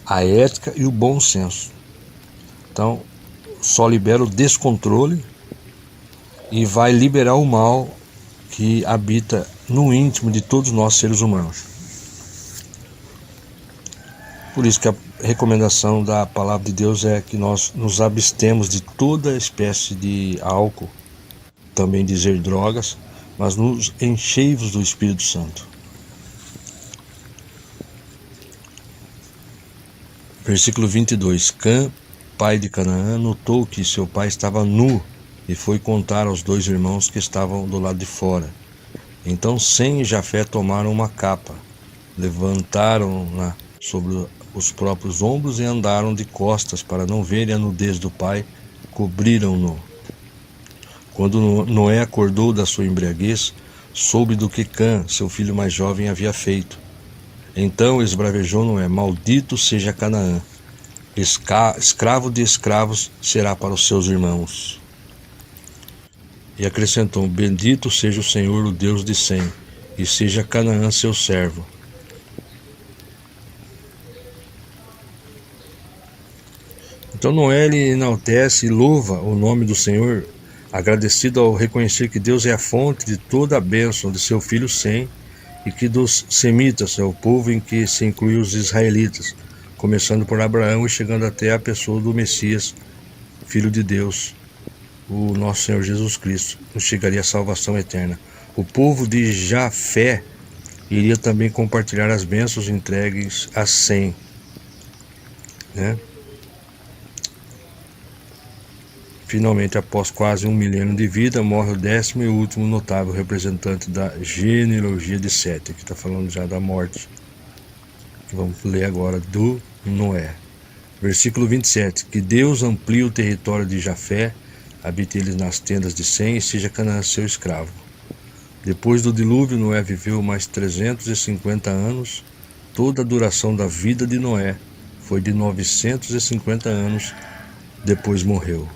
a ética e o bom senso. Então, só libera o descontrole e vai liberar o mal que habita no íntimo de todos nós seres humanos. Por isso que a recomendação da palavra de Deus é que nós nos abstemos de toda espécie de álcool, também dizer drogas, mas nos enchei-vos do Espírito Santo. Versículo 22. Cã, pai de Canaã, notou que seu pai estava nu e foi contar aos dois irmãos que estavam do lado de fora. Então Sem e Jafé tomaram uma capa, levantaram-na sobre os próprios ombros e andaram de costas para não verem a nudez do pai, cobriram-no. Quando Noé acordou da sua embriaguez, soube do que Cã, seu filho mais jovem, havia feito. Então esbravejou Noé: maldito seja Canaã, escravo de escravos será para os seus irmãos. E acrescentou: bendito seja o Senhor, o Deus de Sem, e seja Canaã seu servo. Então Noé enaltece e louva o nome do Senhor, agradecido ao reconhecer que Deus é a fonte de toda a bênção de seu filho Sem, e que dos semitas é o povo em que se inclui os israelitas, começando por Abraão e chegando até a pessoa do Messias, Filho de Deus, o nosso Senhor Jesus Cristo, nos chegaria a salvação eterna. O povo de Jafé iria também compartilhar as bênçãos entregues a Sem, né? Finalmente, após quase 1 milênio de vida, morre o 10º e último notável representante da genealogia de Sete. Aqui está falando já da morte. Vamos ler agora do Noé. Versículo 27. Que Deus amplie o território de Jafé, habite eles nas tendas de Sem e seja Canaã seu escravo. Depois do dilúvio, Noé viveu mais 350 anos. Toda a duração da vida de Noé foi de 950 anos, depois morreu.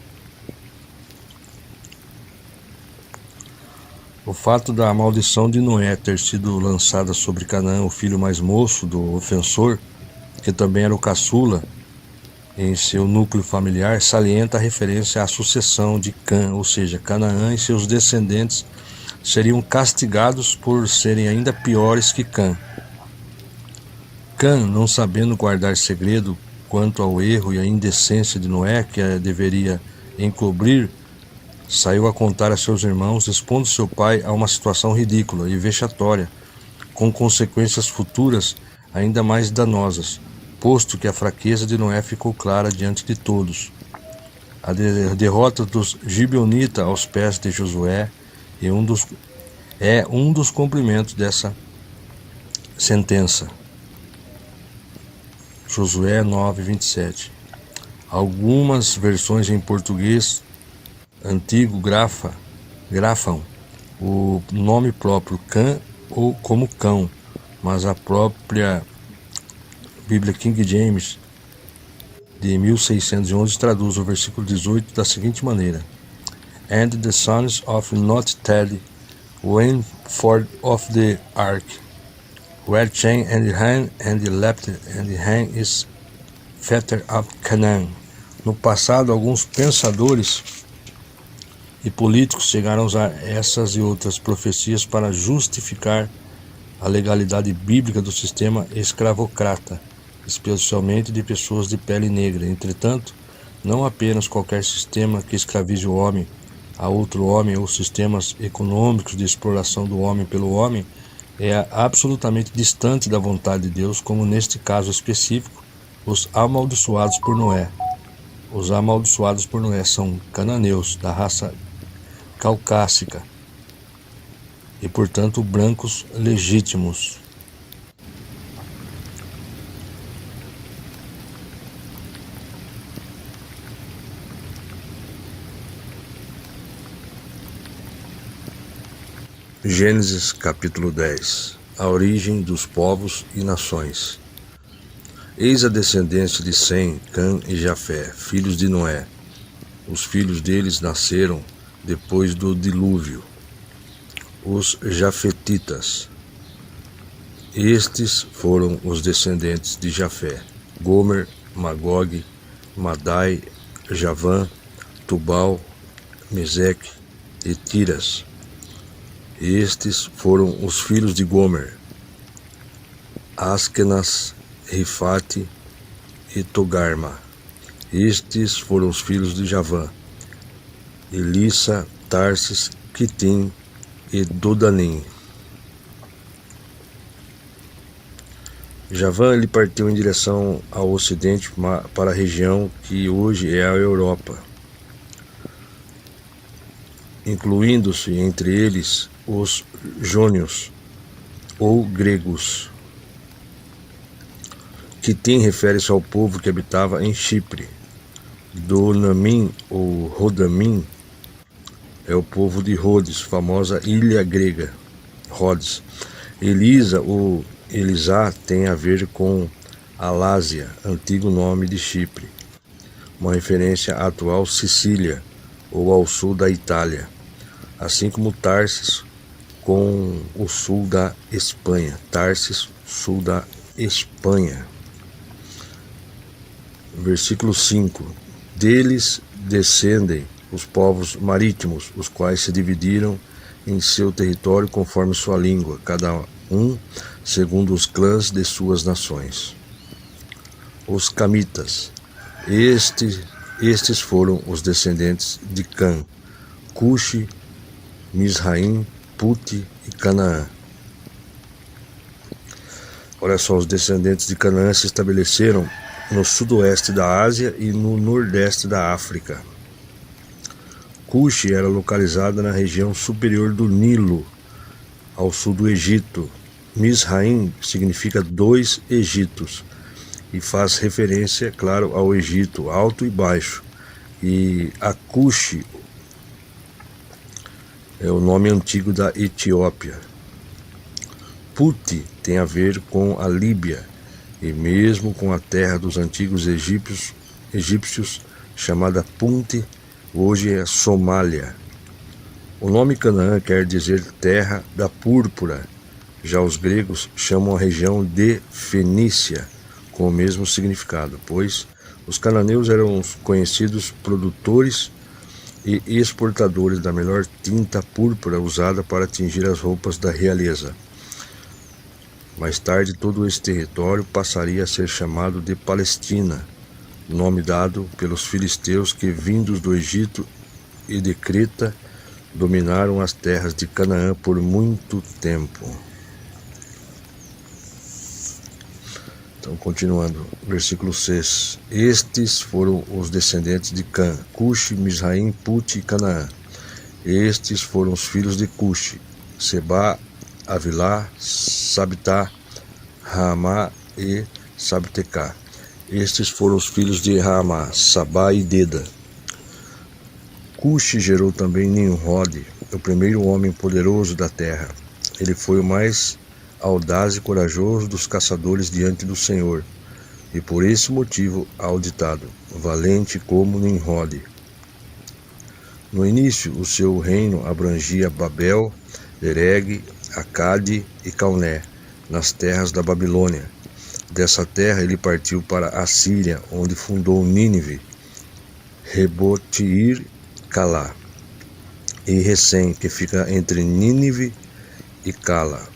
O fato da maldição de Noé ter sido lançada sobre Canaã, o filho mais moço do ofensor, que também era o caçula em seu núcleo familiar, salienta a referência à sucessão de Cã, ou seja, Canaã e seus descendentes seriam castigados por serem ainda piores que Cã. Cã, não sabendo guardar segredo quanto ao erro e à indecência de Noé, que a deveria encobrir, saiu a contar a seus irmãos, expondo seu pai a uma situação ridícula e vexatória, com consequências futuras ainda mais danosas, posto que a fraqueza de Noé ficou clara diante de todos. A derrota dos gibeonitas aos pés de Josué é um dos cumprimentos dessa sentença. Josué 9:27. Algumas versões em português antigo grafam o nome próprio Cã ou como cão, mas a própria Bíblia King James de 1611 traduz o versículo 18 da seguinte maneira: And the sons of Not Ted went forth of the ark, where Shem and Ham and leapt, and Ham is fatter of Canaan. No passado, alguns pensadores e políticos chegaram a usar essas e outras profecias para justificar a legalidade bíblica do sistema escravocrata, especialmente de pessoas de pele negra. Entretanto, não apenas qualquer sistema que escravize o homem a outro homem ou sistemas econômicos de exploração do homem pelo homem é absolutamente distante da vontade de Deus, como neste caso específico, os amaldiçoados por Noé. Os amaldiçoados por Noé são cananeus, da raça caucásica, e portanto brancos legítimos. Gênesis capítulo 10. A origem dos povos e nações. Eis a descendência de Sem, Cã e Jafé, filhos de Noé. Os filhos deles nasceram depois do dilúvio, os Jafetitas. Estes foram os descendentes de Jafé: Gomer, Magog, Madai, Javã, Tubal, Meseque e Tiras. Estes foram os filhos de Gomer: Askenas, Rifate e Togarma. Estes foram os filhos de Javã: Elissa, Tarsis, Quitim e Dodanim. Javã ele partiu em direção ao ocidente para a região que hoje é a Europa, incluindo-se entre eles os jônios ou gregos, Quitim refere-se ao povo que habitava em Chipre. Donamim ou Rodamim é o povo de Rhodes, famosa ilha grega, Rhodes. Elisa ou Elisá tem a ver com Alásia, antigo nome de Chipre, uma referência à atual Sicília ou ao sul da Itália, assim como Tarsis com o sul da Espanha. Tarsis, sul da Espanha. Versículo 5. Deles descendem os povos marítimos, os quais se dividiram em seu território conforme sua língua, cada um segundo os clãs de suas nações. Os camitas. Estes foram os descendentes de Cã, Cuxi, Misraim, Puti e Canaã. Olha só, os descendentes de Canaã se estabeleceram no sudoeste da Ásia e no nordeste da África. Cuxi era localizada na região superior do Nilo, ao sul do Egito. Misraim significa dois Egitos e faz referência, claro, ao Egito, alto e baixo. E a Cuxi é o nome antigo da Etiópia. Puti tem a ver com a Líbia e mesmo com a terra dos antigos egípcios chamada Punti, hoje é Somália. O nome Canaã quer dizer terra da púrpura. Já os gregos chamam a região de Fenícia, com o mesmo significado, pois os cananeus eram os conhecidos produtores e exportadores da melhor tinta púrpura usada para tingir as roupas da realeza. Mais tarde, todo esse território passaria a ser chamado de Palestina, nome dado pelos filisteus que, vindos do Egito e de Creta, dominaram as terras de Canaã por muito tempo. Então, continuando, versículo 6. Estes foram os descendentes de Cã, Cuxi, Misraim, Puti e Canaã. Estes foram os filhos de Cuxi, Seba, Avilá, Sabitá, Raamá e Sabtecá. Estes foram os filhos de Raamá, Sabá e Deda. Cuxi gerou também Nimrod, o primeiro homem poderoso da terra. Ele foi o mais audaz e corajoso dos caçadores diante do Senhor, e por esse motivo há o ditado, valente como Nimrod. No início, o seu reino abrangia Babel, Ereg, Acade e Calné, nas terras da Babilônia. Dessa terra ele partiu para a Síria, onde fundou Nínive, Rebotir, Calá, e Recém, que fica entre Nínive e Cala,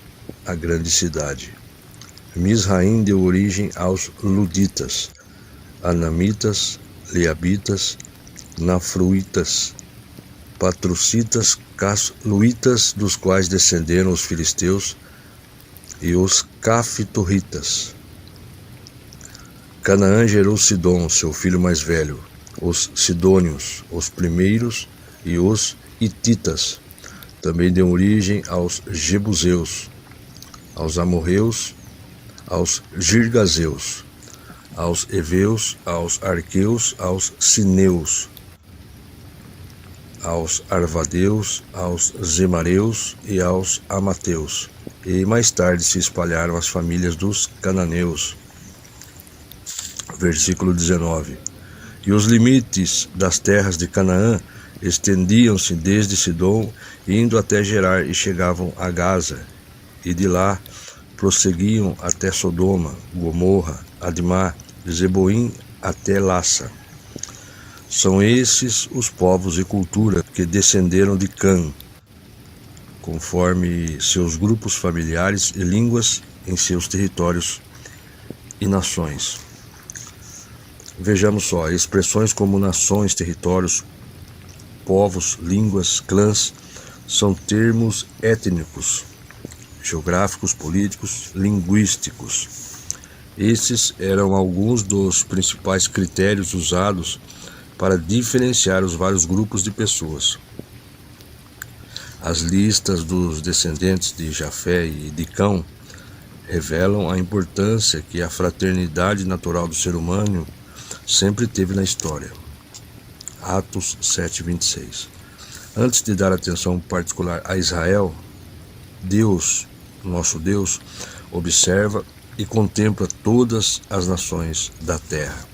a grande cidade. Misraim deu origem aos Luditas, Anamitas, Leabitas, Nafruitas, Patrocitas, Casluitas, dos quais descenderam os filisteus, e os Cafitoritas. Canaã gerou Sidom, seu filho mais velho, os Sidônios, os primeiros, e os Hititas. Também deu origem aos Jebuseus, aos Amorreus, aos Girgazeus, aos Eveus, aos Arqueus, aos Sineus, aos Arvadeus, aos Zemareus e aos Amateus. E mais tarde se espalharam as famílias dos cananeus. Versículo 19. E os limites das terras de Canaã estendiam-se desde Sidom, indo até Gerar, e chegavam a Gaza, e de lá prosseguiam até Sodoma, Gomorra, Admá, Zeboim, até Lassa. São esses os povos e cultura que descenderam de Cã, conforme seus grupos familiares e línguas em seus territórios e nações. Vejamos só, expressões como nações, territórios, povos, línguas, clãs, são termos étnicos, geográficos, políticos, linguísticos. Esses eram alguns dos principais critérios usados para diferenciar os vários grupos de pessoas. As listas dos descendentes de Jafé e de Cão revelam a importância que a fraternidade natural do ser humano sempre teve na história. Atos 7:26. Antes de dar atenção particular a Israel, Deus, nosso Deus, observa e contempla todas as nações da terra.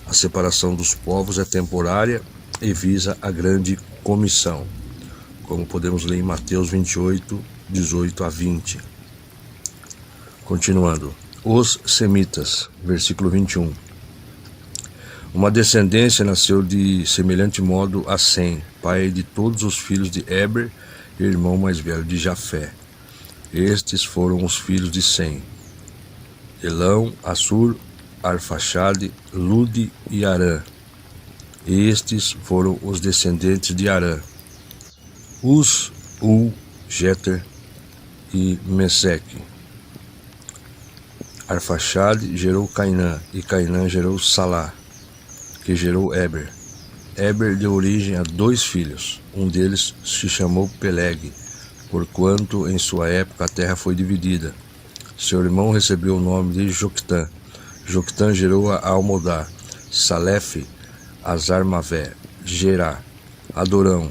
A separação dos povos é temporária e visa a grande comissão, como podemos ler em Mateus 28:18-20. Continuando, os semitas, versículo 21. Uma descendência nasceu de semelhante modo a Sem, pai de todos os filhos de Eber, irmão mais velho de Jafé. Estes foram os filhos de Sem: Elão, Assur, Arfaxade, Lude e Arã. Estes foram os descendentes de Arã: Uz, Jeter e Meseque. Arfaxade gerou Cainã, e Cainã gerou Salá, que gerou Eber. Eber deu origem a 2 filhos. Um deles se chamou Peleg, porquanto em sua época a terra foi dividida. Seu irmão recebeu o nome de Joctã. Joctã gerou a Almodá, Salefe, Azarmavé, Gerá, Adorão,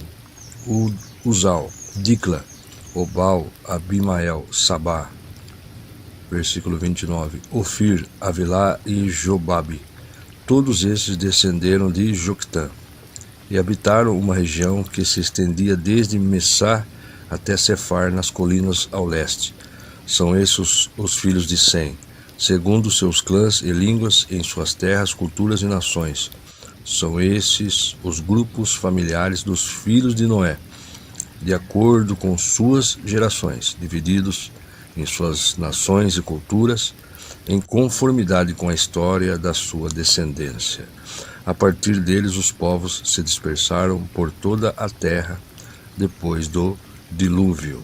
Uzal, Dicla, Obal, Abimael, Sabá. Versículo 29. Ofir, Avilá e Jobabe. Todos esses descenderam de Joctã e habitaram uma região que se estendia desde Messá até Cefar, nas colinas ao leste. São esses os filhos de Sem, segundo seus clãs e línguas, em suas terras, culturas e nações. São esses os grupos familiares dos filhos de Noé, de acordo com suas gerações, divididos em suas nações e culturas, em conformidade com a história da sua descendência. A partir deles, os povos se dispersaram por toda a terra depois do dilúvio.